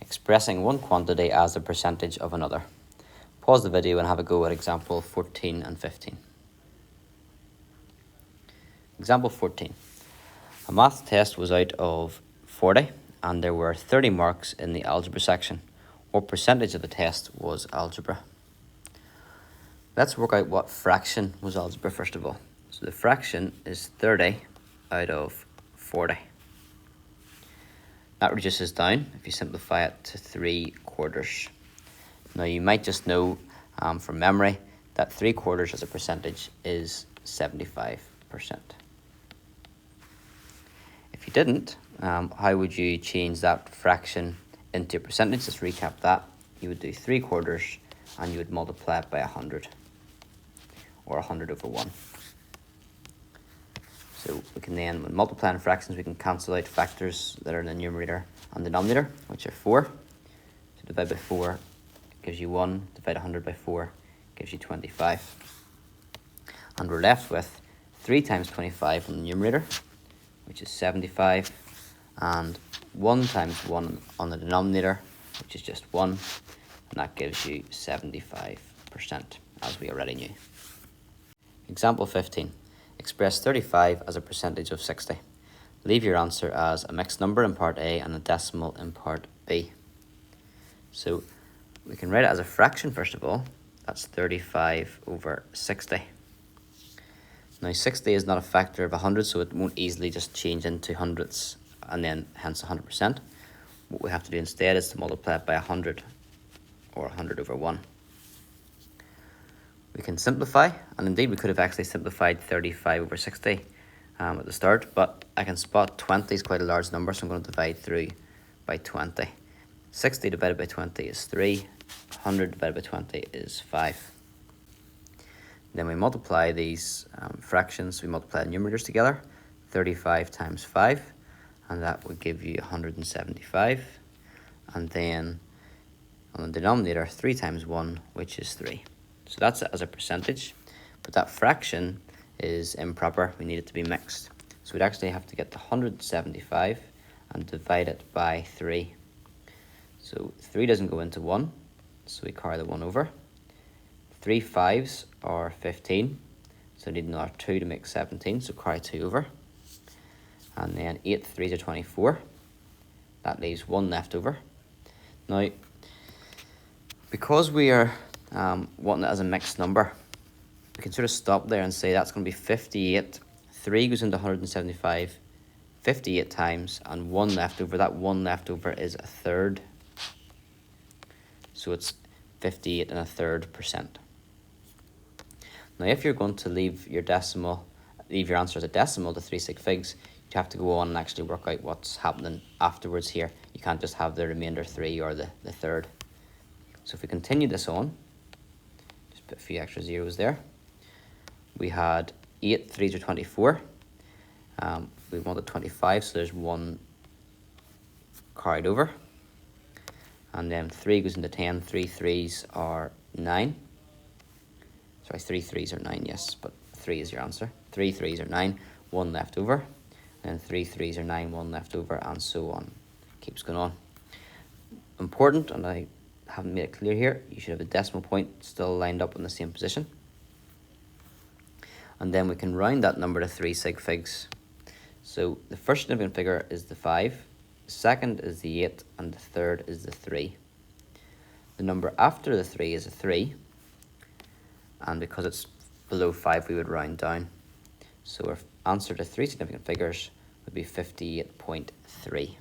expressing one quantity as a percentage of another. Pause the video and have a go at example 14 and 15. Example 14. A math test was out of 40 and there were 30 marks in the algebra section. What percentage of the test was algebra? Let's work out what fraction was algebra first of all. So the fraction is 30 out of 40. That reduces down if you simplify it to 3/4. Now you might just know from memory that 3/4 as a percentage is 75%. If you didn't, how would you change that fraction into a percentage? Let's recap that. You would do 3/4 and you would multiply it by 100, or 100 over 1. So we can then, when multiplying fractions, we can cancel out factors that are in the numerator and denominator, which are 4. So divide by 4 gives you 1, divide 100 by 4 gives you 25. And we're left with 3 times 25 on the numerator, which is 75, and 1 times 1 on the denominator, which is just 1, and that gives you 75%, as we already knew. Example 15. Express 35 as a percentage of 60. Leave your answer as a mixed number in part A and a decimal in part B. So we can write it as a fraction first of all. That's 35 over 60. Now 60 is not a factor of 100, so it won't easily just change into hundredths and then hence 100%. What we have to do instead is to multiply it by 100, or 100 over 1. We can simplify, and indeed we could have actually simplified 35 over 60 at the start, but I can spot 20 is quite a large number, so I'm going to divide through by 20. 60 divided by 20 is 3, 100 divided by 20 is 5. Then we multiply these fractions, we multiply the numerators together, 35 times 5, and that would give you 175. And then on the denominator, 3 times 1, which is 3. So that's it as a percentage, but that fraction is improper. We need it to be mixed. So we'd actually have to get the 175 and divide it by 3. So 3 doesn't go into 1, so we carry the 1 over. 3 5s are 15, so we need another 2 to make 17, so carry 2 over. And then 8 3s are 24. That leaves 1 left over. Now, because we are wanting it as a mixed number, we can sort of stop there and say that's going to be 58. 3 goes into 175 58 times, and 1 left over. That 1 left over is a third. So it's 58 and a third percent. Now, if you're going to leave your answer as a decimal to 3 sig figs, you have to go on and actually work out what's happening afterwards here. You can't just have the remainder 3 or the third. So if we continue this on, just put a few extra zeros there. We had 8 3s are 24. We wanted 25, so there's 1 carried over. And then 3 goes into 10. 3 3s are 9. Sorry, 3 3s are 9, yes, but 3 is your answer. 3 3s are 9, 1 left over. And 3 3s are 9, 1 left over, and so on. Keeps going on. Important, and I haven't made it clear here, you should have a decimal point still lined up in the same position. And then we can round that number to 3 sig figs. So the first significant figure is the 5, the second is the 8, and the third is the 3. The number after the 3 is a 3, and because it's below 5, we would round down. So our answer to 3 significant figures would be 58.3.